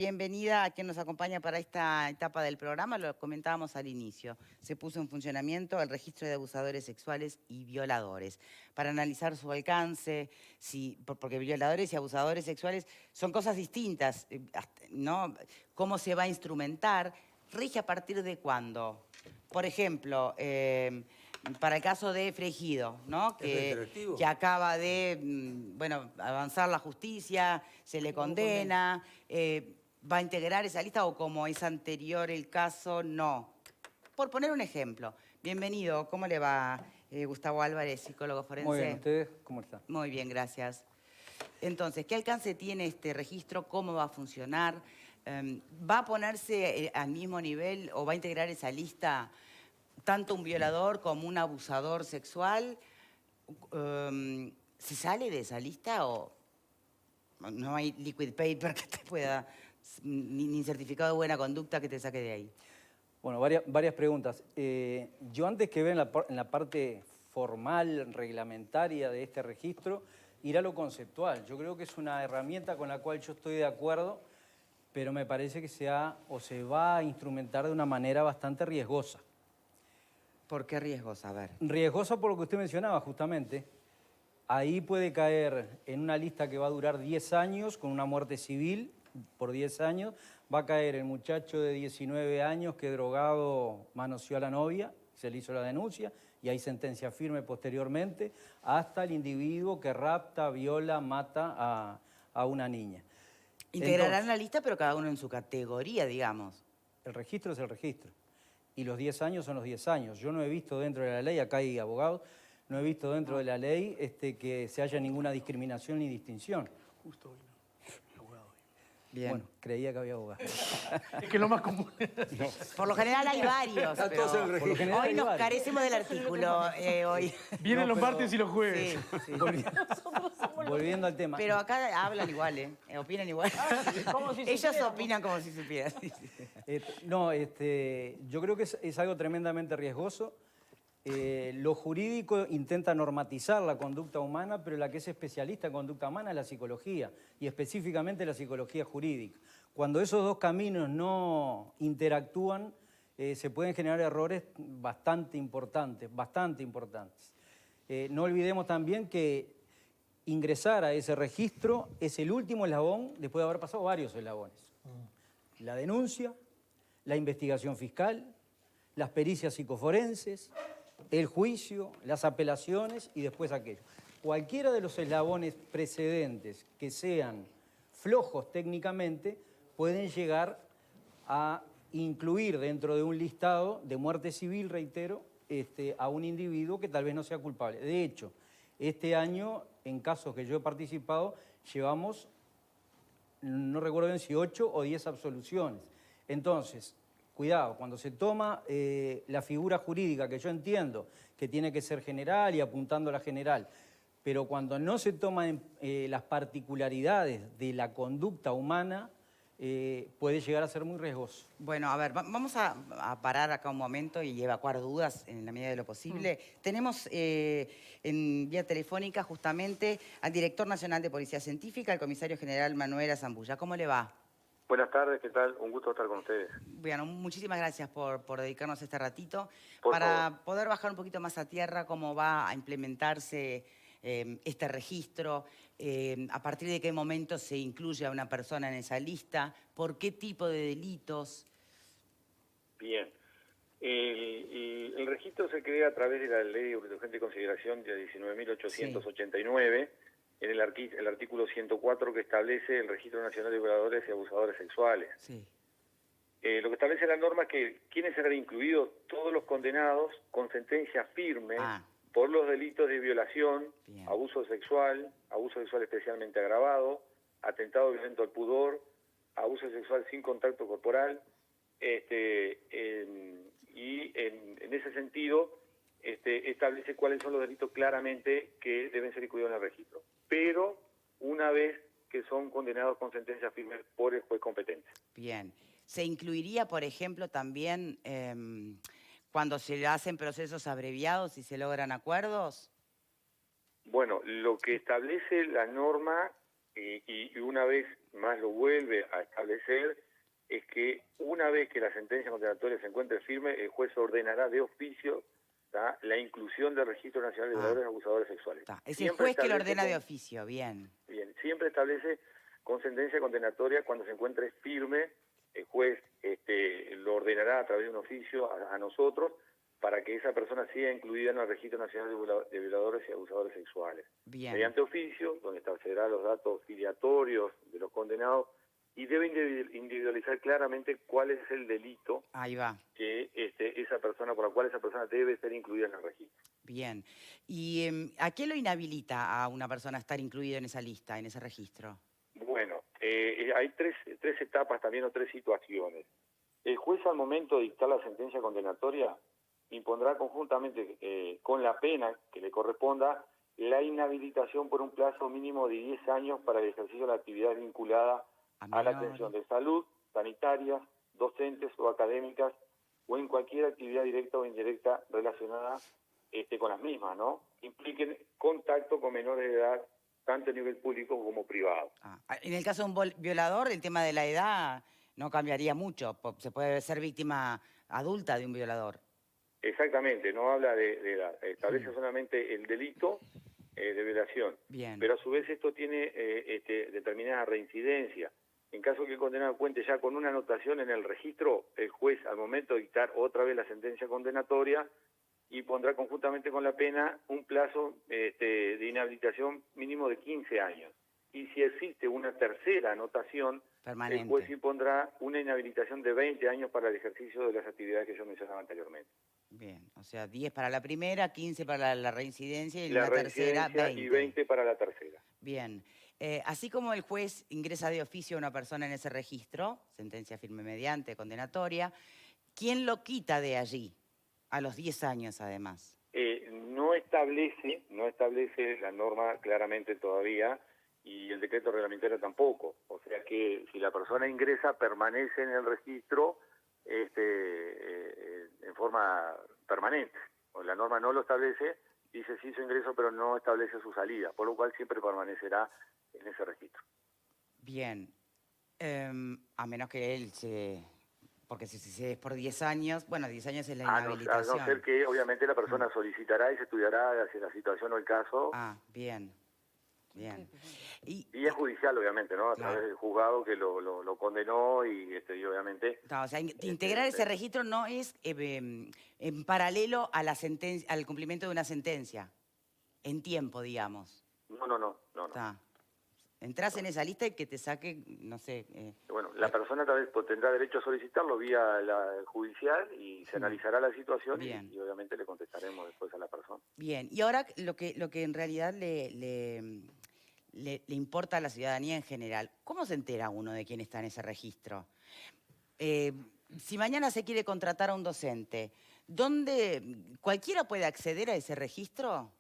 Bienvenida a quien nos acompaña para esta etapa del programa, lo comentábamos al inicio. Se puso en funcionamiento el registro de abusadores sexuales y violadores para analizar su alcance, porque violadores y abusadores sexuales son cosas distintas, ¿no? ¿Cómo se va a instrumentar? ¿Rige a partir de cuándo? Por ejemplo, para el caso de Fregido, ¿no? Que acaba de, bueno, avanzar la justicia, se le condena. ¿Va a integrar esa lista o como es anterior el caso, no? Por poner un ejemplo. Bienvenido, ¿cómo le va, Gustavo Álvarez, psicólogo forense? Muy bien, ¿ustedes cómo están? Muy bien, gracias. Entonces, ¿qué alcance tiene este registro? ¿Cómo va a funcionar? ¿Va a ponerse al mismo nivel o va a integrar esa lista tanto un violador como un abusador sexual? ¿Se sale de esa lista o no hay liquid paper que te pueda, ni certificado de buena conducta que te saque de ahí? Bueno, varias preguntas. Yo antes que ver en la parte formal, reglamentaria de este registro, ir a lo conceptual. Yo creo que es una herramienta con la cual yo estoy de acuerdo, pero me parece que se va a instrumentar de una manera bastante riesgosa. ¿Por qué riesgosa? A ver. Riesgosa por lo que usted mencionaba, justamente. Ahí puede caer en una lista que va a durar 10 años, con una muerte civil por 10 años. Va a caer el muchacho de 19 años que drogado manoseó a la novia, se le hizo la denuncia y hay sentencia firme posteriormente, hasta el individuo que rapta, viola, mata a una niña. Integrarán la lista, pero cada uno en su categoría, digamos. El registro es el registro. Y los 10 años son los 10 años. Yo no he visto dentro de la ley, acá hay abogados, no he visto dentro de la ley que se haya ninguna discriminación ni distinción. Justo hoy no, abogado. Bien. Bueno, creía que había abogado. Es que es lo más común. No. Por lo general hay varios, pero hoy nos carecemos del artículo. Hoy. Vienen los martes y los jueves. Sí, sí. Volviendo al tema. Pero acá hablan igual, opinan igual. Ellos opinan como si supieran. No, yo creo que es algo tremendamente riesgoso. Lo jurídico intenta normatizar la conducta humana, pero la que es especialista en conducta humana es la psicología, y específicamente la psicología jurídica. Cuando esos dos caminos no interactúan, se pueden generar errores bastante importantes, No olvidemos también que ingresar a ese registro es el último eslabón después de haber pasado varios eslabones. La denuncia, la investigación fiscal, las pericias psicoforenses, el juicio, las apelaciones y después aquello. Cualquiera de los eslabones precedentes que sean flojos técnicamente pueden llegar a incluir dentro de un listado de muerte civil, reitero, a un individuo que tal vez no sea culpable. De hecho, este año, en casos que yo he participado, llevamos, no recuerdo bien si 8 o 10 absoluciones. Entonces, cuidado, cuando se toma la figura jurídica, que yo entiendo que tiene que ser general y apuntando a la general, pero cuando no se toman las particularidades de la conducta humana, puede llegar a ser muy riesgoso. Bueno, a ver, vamos a parar acá un momento y evacuar dudas en la medida de lo posible. Tenemos en vía telefónica justamente al director nacional de Policía Científica, el comisario general Manuel Zambulla. ¿Cómo le va? Buenas tardes, ¿qué tal? Un gusto estar con ustedes. Bueno, muchísimas gracias por dedicarnos este ratito. Por para favor. poder bajar un poquito más a tierra, cómo va a implementarse este registro, a partir de qué momento se incluye a una persona en esa lista, por qué tipo de delitos. Bien. El registro se crea a través de la Ley de Urgente Consideración de 19.889, en el artículo 104 que establece el Registro Nacional de Violadores y Abusadores Sexuales. Sí. Lo que establece la norma es que ¿quiénes serán incluidos? Todos los condenados con sentencia firme por los delitos de violación, abuso sexual especialmente agravado, atentado violento al pudor, abuso sexual sin contacto corporal, y en ese sentido establece cuáles son los delitos claramente que deben ser incluidos en el registro, pero una vez que son condenados con sentencia firme por el juez competente. Bien. ¿Se incluiría, por ejemplo, también cuando se hacen procesos abreviados y se logran acuerdos? Bueno, lo que establece la norma y una vez más lo vuelve a establecer, es que una vez que la sentencia condenatoria se encuentre firme, el juez ordenará de oficio la inclusión del Registro Nacional de Violadores y Abusadores Sexuales. Es el juez que lo ordena de oficio, bien. Bien, siempre establece con sentencia condenatoria cuando se encuentre firme, el juez lo ordenará a través de un oficio a nosotros para que esa persona sea incluida en el Registro Nacional de Violadores y Abusadores Sexuales. Bien. Mediante oficio, donde establecerá los datos filiatorios de los condenados y debe individualizar claramente cuál es el delito Ahí va. que por la cual esa persona debe ser incluida en el registro. Bien. ¿Y a qué lo inhabilita a una persona estar incluido en esa lista, en ese registro? Bueno, hay tres etapas también o tres situaciones. El juez al momento de dictar la sentencia condenatoria impondrá conjuntamente con la pena que le corresponda la inhabilitación por un plazo mínimo de 10 años para el ejercicio de la actividad vinculada a la atención de salud, sanitarias, docentes o académicas o en cualquier actividad directa o indirecta relacionada con las mismas, ¿no? Impliquen contacto con menores de edad, tanto a nivel público como privado. En el caso de un violador, el tema de la edad no cambiaría mucho. Se puede ser víctima adulta de un violador. Exactamente, no habla de edad. Establece solamente el delito de violación. Bien. Pero a su vez esto tiene determinada reincidencia. En caso que el condenado cuente ya con una anotación en el registro, el juez al momento de dictar otra vez la sentencia condenatoria y pondrá conjuntamente con la pena un plazo de inhabilitación mínimo de 15 años. Y si existe una tercera anotación, permanente, el juez impondrá una inhabilitación de 20 años para el ejercicio de las actividades que yo mencionaba anteriormente. Bien, o sea, 10 para la primera, 15 para la reincidencia y la tercera, 20. Y 20 para la tercera. Bien. Así como el juez ingresa de oficio a una persona en ese registro, sentencia firme mediante, condenatoria, ¿quién lo quita de allí? A los 10 años, además. No establece la norma claramente todavía y el decreto reglamentario tampoco. O sea que si la persona ingresa, permanece en el registro en forma permanente. O la norma no lo establece, dice sí su ingreso, pero no establece su salida, por lo cual siempre permanecerá en ese registro. Bien. A menos que él se... Porque si es por 10 años, bueno, 10 años es la inhabilitación. A no ser que obviamente la persona solicitará y se estudiará si la situación o el caso. Bien. Bien. Y es judicial, obviamente, ¿no? A través del juzgado que lo condenó y obviamente... Claro, o sea, integrar ese registro no es en paralelo a la al cumplimiento de una sentencia, en tiempo, digamos. No. Entrás en esa lista y que te saque, no sé... Bueno, la persona tal vez tendrá derecho a solicitarlo vía la judicial y se analizará la situación y obviamente le contestaremos después a la persona. Bien, y ahora lo que en realidad le importa a la ciudadanía en general, ¿cómo se entera uno de quién está en ese registro? Si mañana se quiere contratar a un docente, ¿cualquiera puede acceder a ese registro?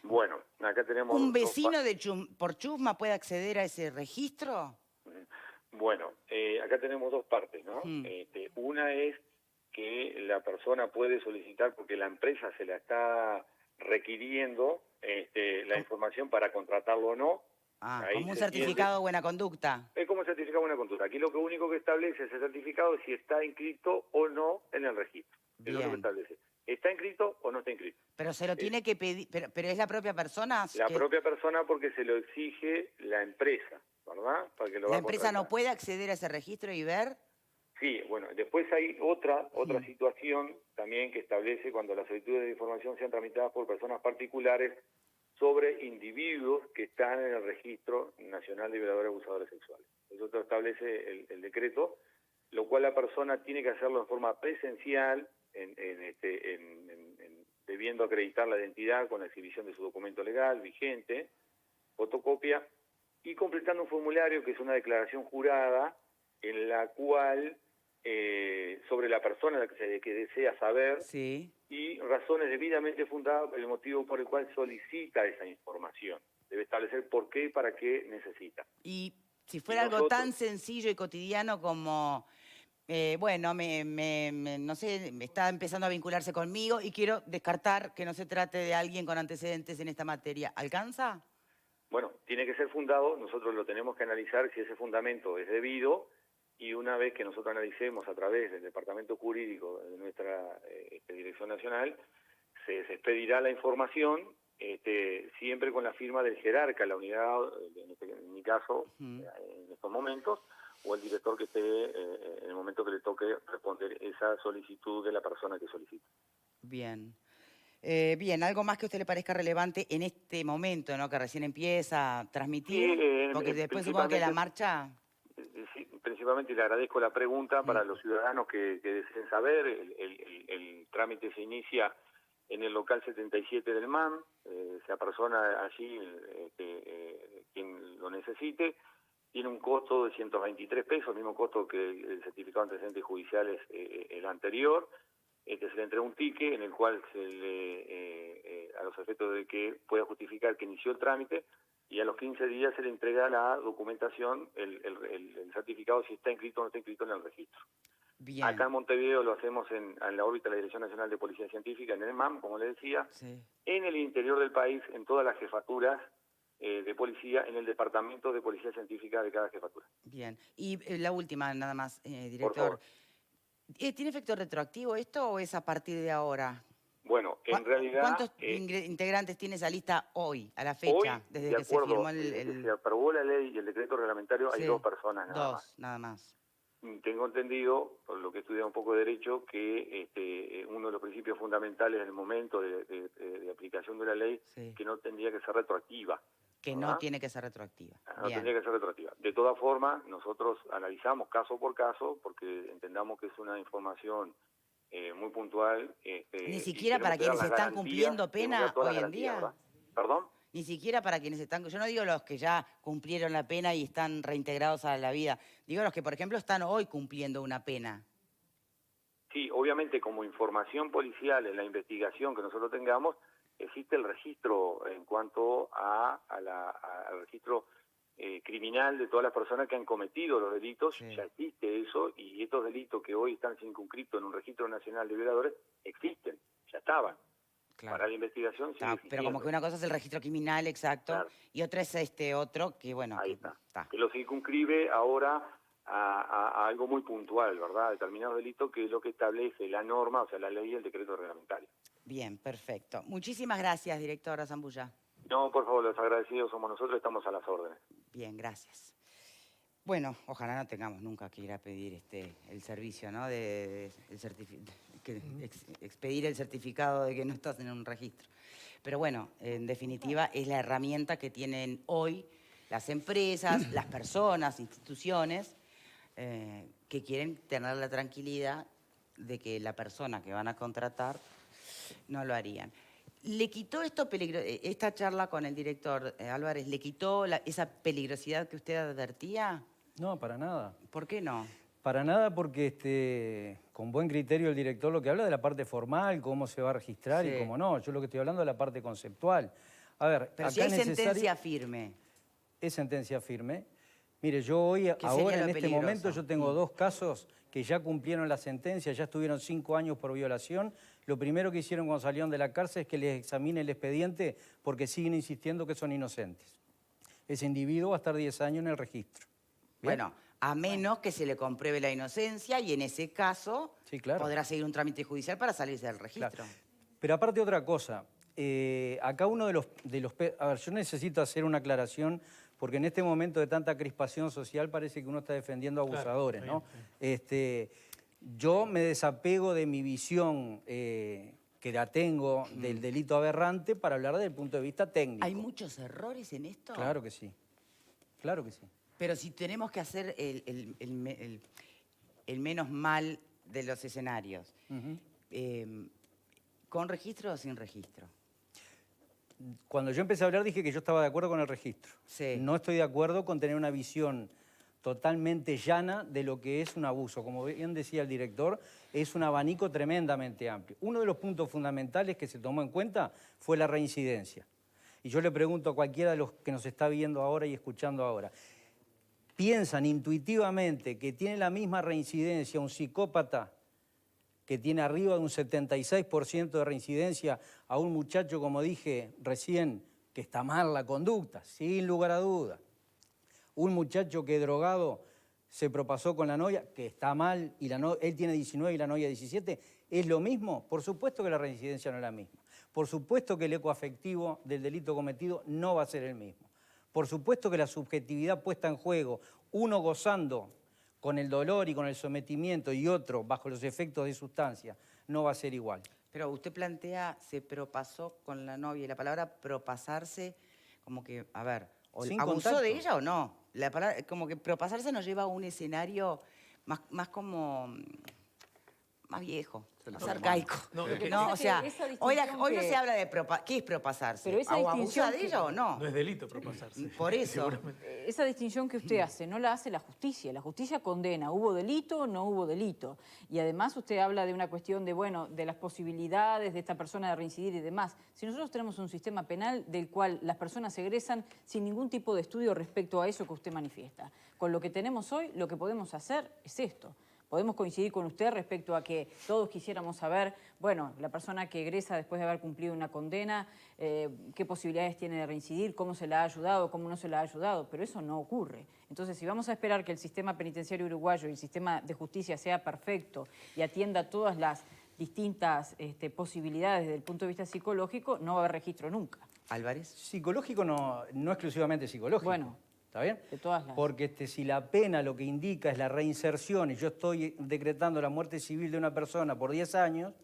Bueno, acá tenemos... ¿Un vecino por chusma puede acceder a ese registro? Bueno, acá tenemos dos partes, ¿no? Una es que la persona puede solicitar, porque la empresa se la está requiriendo la información para contratarlo o no. Como un certificado de buena conducta. Es como un certificado de buena conducta. Aquí lo único que establece ese certificado es si está inscrito o no en el registro. Es lo que establece. ¿Está inscrito o no está inscrito? Pero se lo tiene que pedir, pero es la propia persona. La propia persona porque se lo exige la empresa, ¿verdad? Para que ¿La empresa no puede acceder a ese registro y ver? Sí, bueno, después hay otra situación también que establece cuando las solicitudes de información sean tramitadas por personas particulares sobre individuos que están en el Registro Nacional de Violadores y Abusadores Sexuales. Eso lo establece el decreto, lo cual la persona tiene que hacerlo en forma presencial, debiendo acreditar la identidad con la exhibición de su documento legal vigente, fotocopia, y completando un formulario que es una declaración jurada en la cual sobre la persona que desea saber y razones debidamente fundadas por el motivo por el cual solicita esa información. Debe establecer por qué y para qué necesita. Y si fuera algo tan sencillo y cotidiano como... no sé, está empezando a vincularse conmigo y quiero descartar que no se trate de alguien con antecedentes en esta materia. ¿Alcanza? bueno, tiene que ser fundado, nosotros lo tenemos que analizar si ese fundamento es debido, y una vez que nosotros analicemos a través del Departamento Jurídico de nuestra Dirección Nacional, se expedirá la información, siempre con la firma del jerarca de la unidad, en mi caso, en estos momentos, o el director que esté en el momento que le toque responder esa solicitud de la persona que solicita. Bien. Bien, ¿algo más que a usted le parezca relevante en este momento, ¿no? Que recién empieza a transmitir? Sí, porque después supongo que la marcha... Sí, principalmente le agradezco la pregunta para los ciudadanos que deseen saber. El trámite se inicia en el local 77 del MAM, se apersona allí quien lo necesite. Tiene un costo de 123 pesos, el mismo costo que el certificado de antecedentes judiciales el anterior. Se le entrega un ticket en el cual a los efectos de que pueda justificar que inició el trámite, y a los 15 días se le entrega la documentación, el certificado, si está inscrito o no está inscrito en el registro. Bien. Acá en Montevideo lo hacemos en la órbita de la Dirección Nacional de Policía Científica, en el MAM, como le decía. Sí. En el interior del país, en todas las jefaturas de policía, en el departamento de Policía Científica de cada jefatura. Bien. Y la última, nada más, director. Por favor. ¿Tiene efecto retroactivo esto o es a partir de ahora? Bueno, en realidad... ¿Cuántos integrantes tiene esa lista hoy, a la fecha? Hoy, desde de que acuerdo, se firmó desde que se aprobó la ley y el decreto reglamentario, hay Sí, 2 personas nada más. nada más. Tengo entendido, por lo que he estudiado un poco de derecho, que uno de los principios fundamentales en el momento de aplicación de la ley, Sí. que no tendría que ser retroactiva. Que ¿verdad? no tiene que ser retroactiva. No Bien. tendría que ser retroactiva. De todas formas, nosotros analizamos caso por caso, porque entendamos que es una información muy puntual. Ni siquiera para quienes están cumpliendo pena hoy en día. ¿Verdad? ¿Perdón? Ni siquiera para quienes están... Yo no digo los que ya cumplieron la pena y están reintegrados a la vida. Digo los que, por ejemplo, están hoy cumpliendo una pena. Sí, obviamente como información policial en la investigación que nosotros tengamos, existe el registro en cuanto al registro criminal de todas las personas que han cometido los delitos. Sí. Ya existe eso, y estos delitos que hoy están circunscritos en un registro nacional de violadores existen, ya estaban. Claro. Para la investigación sigue Pero como existiendo. que una cosa es el registro criminal, exacto, Claro. y otra es este otro que, bueno... Ahí que, está. Que lo circunscribe ahora a algo muy puntual, ¿verdad? Determinados delitos, que es lo que establece la norma, o sea, la ley y el decreto reglamentario. Bien, perfecto. Muchísimas gracias, directora Zambulla. No, por favor, los agradecidos somos nosotros, estamos a las órdenes. Bien, gracias. Bueno, ojalá no tengamos nunca que ir a pedir el servicio, ¿no? Expedir el certificado de que no estás en un registro. Pero bueno, en definitiva, es la herramienta que tienen hoy las empresas, las personas, instituciones, que quieren tener la tranquilidad de que la persona que van a contratar no lo harían. ¿Le quitó esta charla con el director Álvarez, le quitó esa peligrosidad que usted advertía? No, para nada. ¿Por qué no? Para nada, porque con buen criterio el director lo que habla de la parte formal, cómo se va a registrar Sí. y cómo no. Yo lo que estoy hablando es la parte conceptual. A ver, Pero acá si hay es necesario... sentencia firme. Es sentencia firme. Mire, yo hoy, sería ahora lo en este peligroso? momento, yo tengo 2 casos que ya cumplieron la sentencia, ya estuvieron 5 años por violación. Lo primero que hicieron cuando salieron de la cárcel es que les examine el expediente porque siguen insistiendo que son inocentes. Ese individuo va a estar 10 años en el registro. ¿Bien? Bueno, a menos que se le compruebe la inocencia y en ese caso Sí, claro. podrá seguir un trámite judicial para salirse del registro. Claro. Pero aparte otra cosa, acá uno de los... A ver, yo necesito hacer una aclaración porque en este momento de tanta crispación social parece que uno está defendiendo abusadores, Claro, ¿no? Yo me desapego de mi visión que la tengo del delito aberrante para hablar desde el punto de vista técnico. ¿Hay muchos errores en esto? Claro que sí, claro que sí. Pero si tenemos que hacer el menos mal de los escenarios, ¿con registro o sin registro? Cuando yo empecé a hablar dije que yo estaba de acuerdo con el registro. Sí. No estoy de acuerdo con tener una visión totalmente llana de lo que es un abuso. Como bien decía el director, es un abanico tremendamente amplio. Uno de los puntos fundamentales que se tomó en cuenta fue la reincidencia. Y yo le pregunto a cualquiera de los que nos está viendo ahora y escuchando ahora, ¿piensan intuitivamente que tiene la misma reincidencia un psicópata que tiene arriba de un 76% de reincidencia a un muchacho, como dije recién, que está mal la conducta, sin lugar a duda. Un muchacho que drogado se propasó con la novia, que está mal, y él tiene 19 y la novia 17, ¿es lo mismo? Por supuesto que la reincidencia no es la misma. Por supuesto que el eco afectivo del delito cometido no va a ser el mismo. Por supuesto que la subjetividad puesta en juego, uno gozando con el dolor y con el sometimiento y otro bajo los efectos de sustancia, no va a ser igual. Pero usted plantea, se propasó con la novia, y la palabra propasarse, como que, a ver, ¿abusó contacto de ella o no? La palabra, como que propasarse nos lleva a un escenario más como, más viejo, más arcaico. No, o sea, hoy no se habla de ¿qué es propasarse? Pero esa ¿Abusa de ella o no? No es delito propasarse. Por eso. Esa distinción que usted hace no la hace la justicia. La justicia condena, ¿hubo delito o no hubo delito? Y además usted habla de una cuestión de, bueno, de las posibilidades de esta persona de reincidir y demás. Si nosotros tenemos un sistema penal del cual las personas egresan sin ningún tipo de estudio respecto a eso que usted manifiesta. Con lo que tenemos hoy, lo que podemos hacer es esto. Podemos coincidir con usted respecto a que todos quisiéramos saber, bueno, la persona que egresa después de haber cumplido una condena, qué posibilidades tiene de reincidir, cómo se la ha ayudado, cómo no se la ha ayudado, pero eso no ocurre. Entonces, si vamos a esperar que el sistema penitenciario uruguayo y el sistema de justicia sea perfecto y atienda todas las distintas posibilidades desde el punto de vista psicológico, no va a haber registro nunca. ¿Álvarez? Psicológico no exclusivamente psicológico. Bueno. ¿Está bien? De todas las... Porque si la pena lo que indica es la reinserción y yo estoy decretando la muerte civil de una persona por 10 años,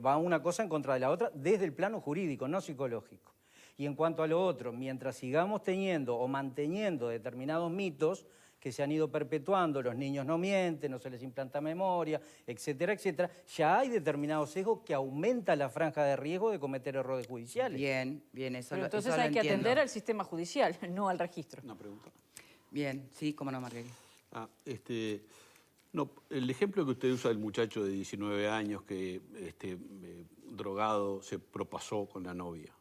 va una cosa en contra de la otra desde el plano jurídico, no psicológico. Y en cuanto a lo otro, mientras sigamos teniendo o manteniendo determinados mitos que se han ido perpetuando, los niños no mienten, no se les implanta memoria, etcétera, etcétera, ya hay determinados sesgos que aumentan la franja de riesgo de cometer errores judiciales. Bien, eso Pero lo entonces eso lo hay que entiendo. atender al sistema judicial, no al registro. Una pregunta. Bien, sí, cómo no, Margarita. No, el ejemplo que usted usa del muchacho de 19 años que drogado se propasó con la novia.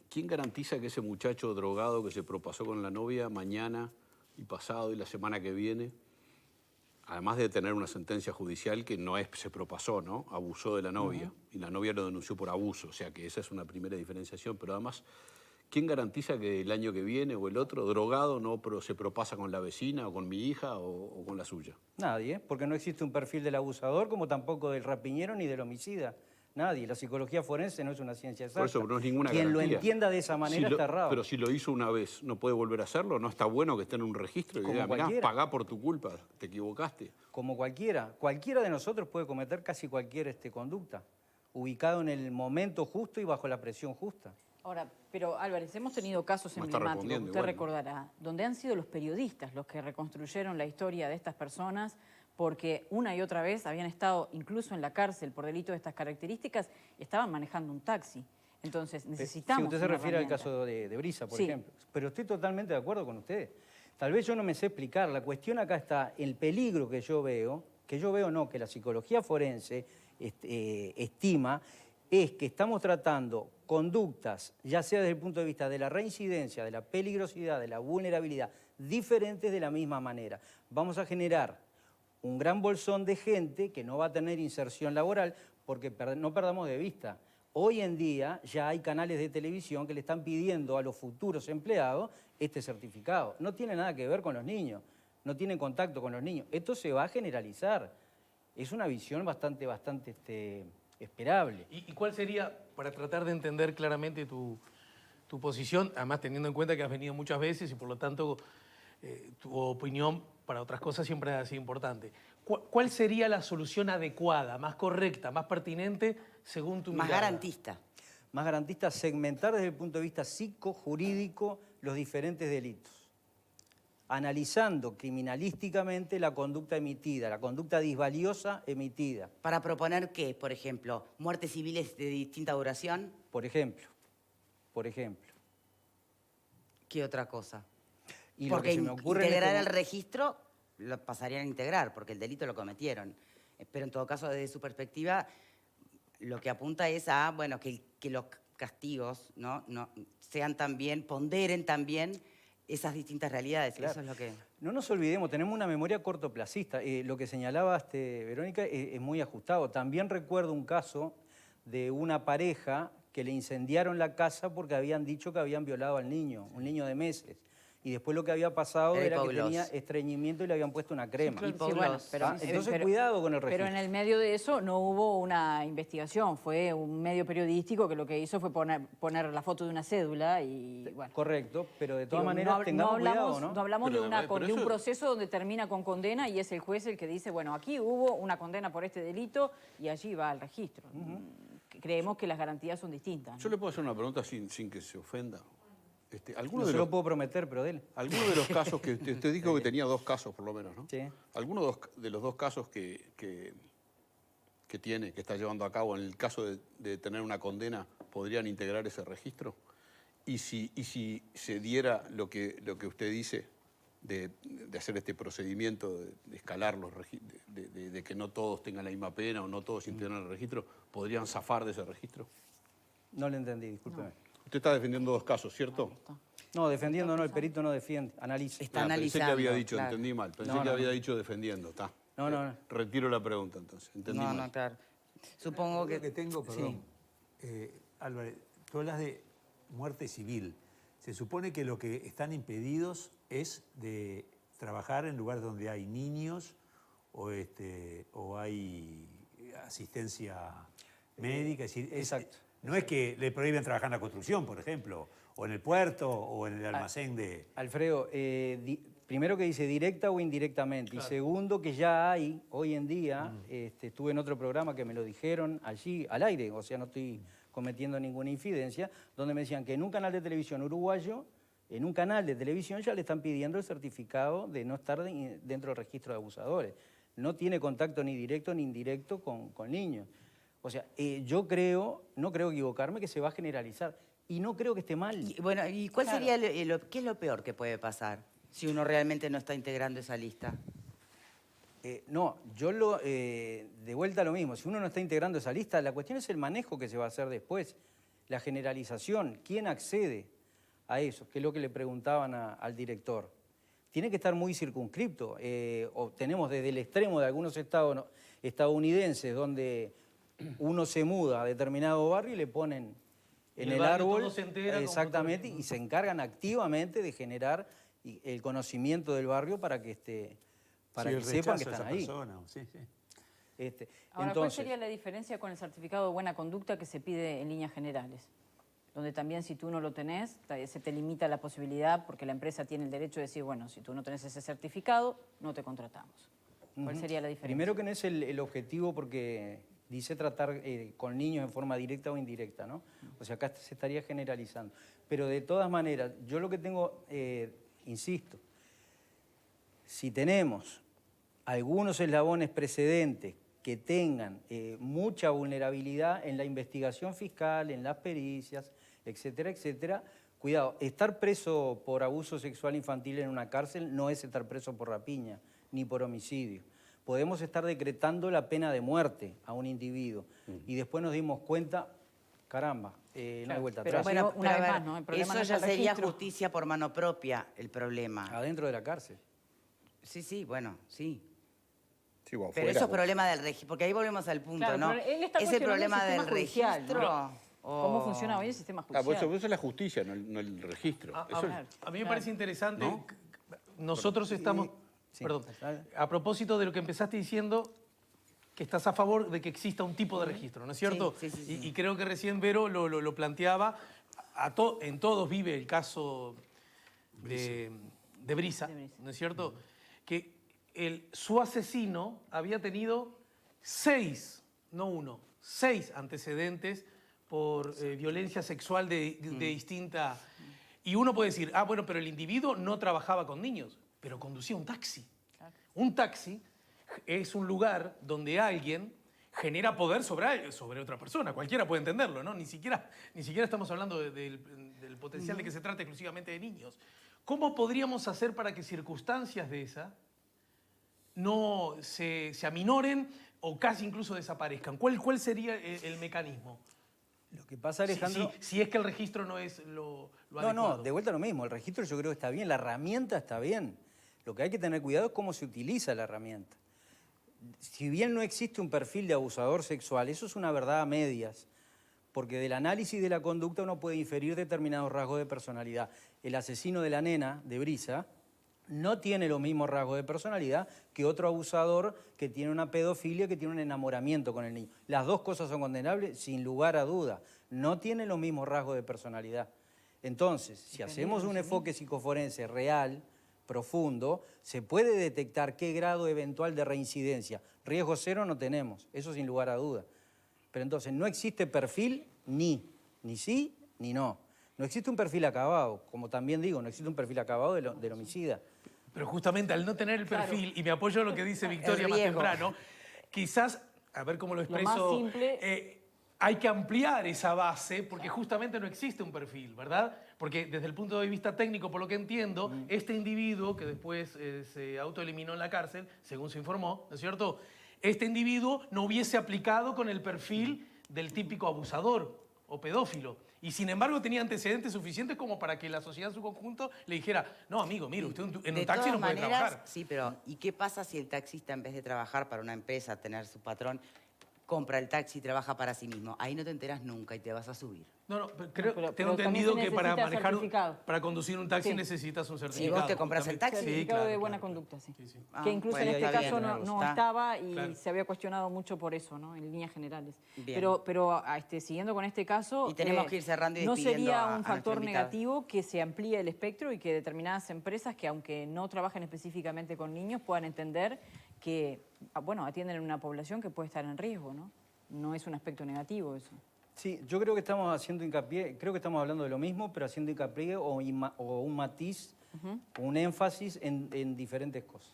¿Quién garantiza que ese muchacho drogado que se propasó con la novia mañana y pasado y la semana que viene, además de tener una sentencia judicial que no es se propasó, ¿no? Abusó de la novia y la novia lo denunció por abuso, o sea que esa es una primera diferenciación, pero además, ¿quién garantiza que el año que viene o el otro, drogado, no se propasa con la vecina o con mi hija o con la suya? Nadie, porque no existe un perfil del abusador como tampoco del rapiñero ni del homicida. Nadie. La psicología forense no es una ciencia exacta. Por eso no es ninguna Quien garantía. lo entienda de esa manera está errado. Pero si lo hizo una vez, ¿no puede volver a hacerlo? ¿No está bueno que esté en un registro y Como diga, mirá, cualquiera. pagá por tu culpa, te equivocaste? Como cualquiera. Cualquiera de nosotros puede cometer casi cualquier conducta, ubicado en el momento justo y bajo la presión justa. Ahora, pero Álvarez, hemos tenido casos No está emblemáticos, respondiendo usted igual, ¿no? recordará, donde han sido los periodistas los que reconstruyeron la historia de estas personas porque una y otra vez habían estado incluso en la cárcel por delitos de estas características y estaban manejando un taxi. Entonces necesitamos Si usted se una refiere al herramienta. caso de Brisa, por Sí. ejemplo. Pero estoy totalmente de acuerdo con usted. Tal vez yo no me sé explicar. La cuestión acá está, el peligro que yo veo no, que la psicología forense estima, es que estamos tratando conductas, ya sea desde el punto de vista de la reincidencia, de la peligrosidad, de la vulnerabilidad, diferentes de la misma manera. Vamos a generar un gran bolsón de gente que no va a tener inserción laboral, porque no perdamos de vista, hoy en día ya hay canales de televisión que le están pidiendo a los futuros empleados este certificado. No tiene nada que ver con los niños, no tienen contacto con los niños. Esto se va a generalizar. Es una visión bastante esperable. ¿Y cuál sería, para tratar de entender claramente tu posición, además teniendo en cuenta que has venido muchas veces y por lo tanto tu opinión para otras cosas siempre ha sido importante? ¿Cuál sería la solución adecuada, más correcta, más pertinente según tu mirada? Más garantista. Más garantista, segmentar desde el punto de vista psicojurídico los diferentes delitos, analizando criminalísticamente la conducta emitida, la conducta disvaliosa emitida. ¿Para proponer qué, por ejemplo? ¿Muertes civiles de distinta duración? Por ejemplo. ¿Qué otra cosa? Y lo porque que se me ocurre en integrar este el registro lo pasarían a integrar, porque el delito lo cometieron. Pero en todo caso, desde su perspectiva, lo que apunta es a, bueno, que los castigos no sean también, ponderen también esas distintas realidades. Claro. Eso es lo que... No nos olvidemos, tenemos una memoria cortoplacista. Lo que señalaba Verónica es muy ajustado. También recuerdo un caso de una pareja que le incendiaron la casa porque habían dicho que habían violado al niño, un niño de meses. Y después lo que había pasado era que tenía estreñimiento y le habían puesto una crema. Sí, bueno, entonces cuidado con el registro. Pero en el medio de eso no hubo una investigación, fue un medio periodístico que lo que hizo fue poner la foto de una cédula y bueno. Correcto, pero de todas maneras tengamos cuidado, ¿no? No hablamos de un proceso donde termina con condena y es el juez el que dice, bueno, aquí hubo una condena por este delito y allí va el registro. Creemos que las garantías son distintas, ¿no? Yo le puedo hacer una pregunta sin que se ofenda. No se lo puedo prometer, pero dele. Algunos de los casos que usted dijo que tenía 2 casos por lo menos, ¿no? Sí. ¿Algunos de los 2 casos que está llevando a cabo, en el caso de tener una condena, podrían integrar ese registro? Y si se diera lo que usted dice de hacer este procedimiento, de escalar los registros, de que no todos tengan la misma pena o no todos integran el registro, ¿podrían zafar de ese registro? No le entendí, discúlpeme. No. Usted está defendiendo 2 casos, ¿cierto? No, defendiendo no, el perito no defiende, analiza. Está analizando. Pensé que había dicho, claro. entendí mal, pensé que había dicho defendiendo, está. No. Retiro la pregunta entonces, entendí mal. No, claro. Supongo que... Lo que tengo, perdón, Álvarez, tú hablas de muerte civil. Se supone que lo que están impedidos es de trabajar en lugares donde hay niños o hay asistencia médica. Es decir, exacto. No es que le prohíben trabajar en la construcción, por ejemplo, o en el puerto, o en el almacén de... Alfredo, primero que dice directa o indirectamente, claro. Y segundo que ya hay, hoy en día, estuve en otro programa que me lo dijeron allí al aire, o sea, no estoy cometiendo ninguna infidencia, donde me decían que en un canal de televisión uruguayo, en un canal de televisión ya le están pidiendo el certificado de no estar dentro del registro de abusadores. No tiene contacto ni directo ni indirecto con niños. O sea, yo no creo equivocarme, que se va a generalizar. Y no creo que esté mal. Bueno, ¿y cuál sería qué es lo peor que puede pasar si uno realmente no está integrando esa lista? No, yo de vuelta a lo mismo. Si uno no está integrando esa lista, la cuestión es el manejo que se va a hacer después. La generalización, quién accede a eso, que es lo que le preguntaban al director. Tiene que estar muy circunscripto. Tenemos desde el extremo de algunos estados estadounidenses donde uno se muda a determinado barrio y le ponen en el árbol, exactamente, y se encargan activamente de generar el conocimiento del barrio para que sepan que están ahí. Ahora, ¿cuál sería la diferencia con el certificado de buena conducta que se pide en líneas generales? Donde también si tú no lo tenés, se te limita la posibilidad porque la empresa tiene el derecho de decir, bueno, si tú no tenés ese certificado, no te contratamos. ¿Cuál sería la diferencia? Primero que no es el objetivo porque dice tratar con niños en forma directa o indirecta, ¿no? O sea, acá se estaría generalizando. Pero de todas maneras, yo lo que tengo, insisto, si tenemos algunos eslabones precedentes que tengan mucha vulnerabilidad en la investigación fiscal, en las pericias, etcétera, etcétera, cuidado, estar preso por abuso sexual infantil en una cárcel no es estar preso por rapiña ni por homicidio. Podemos estar decretando la pena de muerte a un individuo y después nos dimos cuenta, caramba, no hay vuelta atrás. Bueno, una vez más, ¿no? El problema eso no es ya el sería registro. justicia por mano propia el problema. Adentro de la cárcel. Sí, bueno, sí. Sí, bueno, Pero fuera, eso es problema del registro, porque ahí volvemos al punto, Claro, ¿no? pero él está ¿Es el cuestionando problema el del sistema judicial, registro? ¿no? ¿Cómo funciona hoy el sistema judicial? por eso es la justicia, no el registro. A mí me parece interesante. ¿No? Nosotros estamos... Sí. Perdón. A propósito de lo que empezaste diciendo, que estás a favor de que exista un tipo de registro, ¿no es cierto? Sí. Y creo que recién Vero lo planteaba. En todos vive el caso de Brisa, ¿no es cierto? Que su asesino había tenido 6, no 1, 6 antecedentes por violencia sexual de distinta... Y uno puede decir, bueno, pero el individuo no trabajaba con niños, pero conducía un taxi. Claro. Un taxi es un lugar donde alguien genera poder sobre otra persona. Cualquiera puede entenderlo, ¿no? Ni siquiera estamos hablando del potencial de que se trate exclusivamente de niños. ¿Cómo podríamos hacer para que circunstancias de esa no se aminoren o casi incluso desaparezcan? ¿Cuál sería el mecanismo? Lo que pasa, Alejandro... Si es que el registro no es lo adecuado. No, de vuelta a lo mismo. El registro yo creo que está bien, la herramienta está bien. Lo que hay que tener cuidado es cómo se utiliza la herramienta. Si bien no existe un perfil de abusador sexual, eso es una verdad a medias, porque del análisis de la conducta uno puede inferir determinados rasgos de personalidad. El asesino de la nena, de Brisa, no tiene los mismos rasgos de personalidad que otro abusador que tiene una pedofilia, que tiene un enamoramiento con el niño. Las dos cosas son condenables, sin lugar a duda. No tienen los mismos rasgos de personalidad. Entonces, si hacemos un enfoque psicoforense real, profundo, se puede detectar qué grado eventual de reincidencia. Riesgo cero no tenemos, eso sin lugar a duda. Pero entonces no existe perfil ni sí ni no. No existe un perfil acabado, como también digo, no existe un perfil acabado del homicida. Pero justamente al no tener el perfil, y me apoyo en lo que dice Victoria más temprano, quizás, a ver cómo lo expreso, lo más simple, hay que ampliar esa base porque justamente no existe un perfil, ¿verdad? Porque desde el punto de vista técnico, por lo que entiendo, este individuo que después se autoeliminó en la cárcel, según se informó, ¿no es cierto? Este individuo no hubiese aplicado con el perfil del típico abusador o pedófilo. Y sin embargo tenía antecedentes suficientes como para que la sociedad en su conjunto le dijera, no, amigo, mire, usted en un taxi no puede trabajar. Sí, pero ¿y qué pasa si el taxista, en vez de trabajar para una empresa, tener su patrón, compra el taxi y trabaja para sí mismo? Ahí no te enteras nunca y te vas a subir. No, pero tengo entendido que para manejar, certificado. para conducir un taxi Sí. necesitas un ¿Y certificado. vos te compras el taxi? Sí, Certificado claro, de buena claro, conducta, sí. Sí, sí. Que incluso bueno, en este está caso bien, no está. estaba y Claro. se había cuestionado mucho por eso, ¿no? En líneas generales. Bien. Pero siguiendo con este caso... Y tenemos que ir cerrando y no despidiendo sería a un nuestro factor invitado. negativo que se amplíe el espectro y que determinadas empresas que, aunque no trabajen específicamente con niños, puedan entender que, bueno, atienden a una población que puede estar en riesgo, ¿no? No es un aspecto negativo eso. Sí, yo creo que estamos haciendo hincapié, creo que estamos hablando de lo mismo, pero haciendo hincapié o un matiz, un énfasis en diferentes cosas.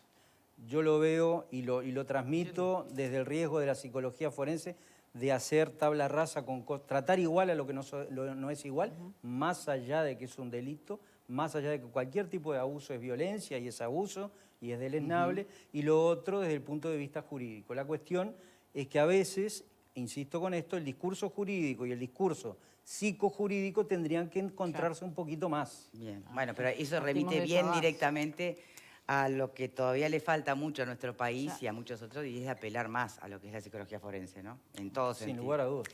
Yo lo veo y lo transmito desde el riesgo de la psicología forense de hacer tabla rasa, tratar igual a lo que no es igual, más allá de que es un delito, más allá de que cualquier tipo de abuso es violencia y es abuso y es deleznable, y lo otro desde el punto de vista jurídico. La cuestión es que a veces, insisto con esto, el discurso jurídico y el discurso psicojurídico tendrían que encontrarse un poquito más. Bien, bueno, pero eso Partimos remite de esa bien base. directamente a lo que todavía le falta mucho a nuestro país y a muchos otros, y es apelar más a lo que es la psicología forense, ¿no? En todo sentido. Sin lugar a dudas.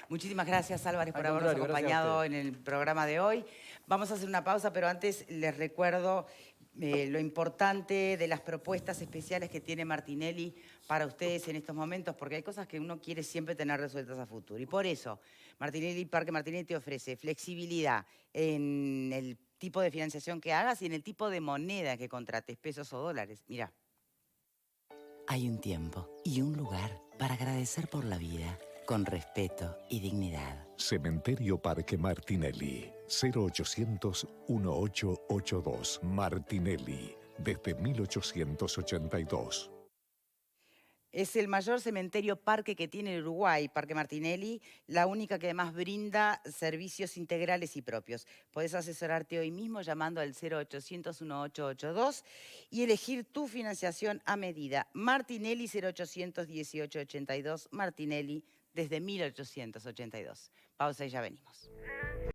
Muchísimas gracias, Álvarez, por Al habernos contrario, gracias a acompañado ustedes. en el programa de hoy. Vamos a hacer una pausa, pero antes les recuerdo lo importante de las propuestas especiales que tiene Martinelli para ustedes en estos momentos, porque hay cosas que uno quiere siempre tener resueltas a futuro. Y por eso, Parque Martinelli te ofrece flexibilidad en el tipo de financiación que hagas y en el tipo de moneda que contrates, pesos o dólares. Mirá. Hay un tiempo y un lugar para agradecer por la vida, con respeto y dignidad. Cementerio Parque Martinelli, 0800-1882. Martinelli, desde 1882. Es el mayor cementerio parque que tiene el Uruguay, Parque Martinelli, la única que además brinda servicios integrales y propios. Podés asesorarte hoy mismo llamando al 0800-1882 y elegir tu financiación a medida. Martinelli 0800-1882, Martinelli desde 1882. Pausa y ya venimos.